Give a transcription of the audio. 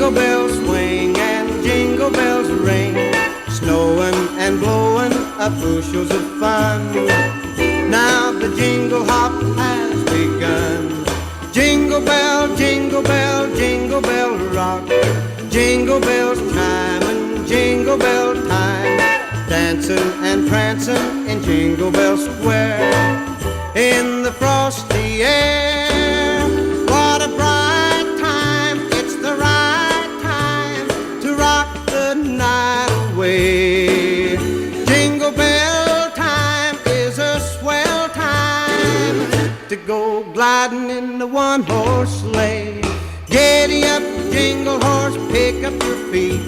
Jingle bells swing and jingle bells ring, snowing and blowing up bushels of fun. Now the jingle hop has begun. Jingle bell, jingle bell, jingle bell rock, jingle bells chiming, jingle bell time, dancing and prancing in Jingle Bell Square. In the frosty air, what a bright time, it's the right time to rock the night away. Jingle bell time is a swell time to go gliding in the one-horse sleigh. Giddy up, jingle horse, pick up your feet,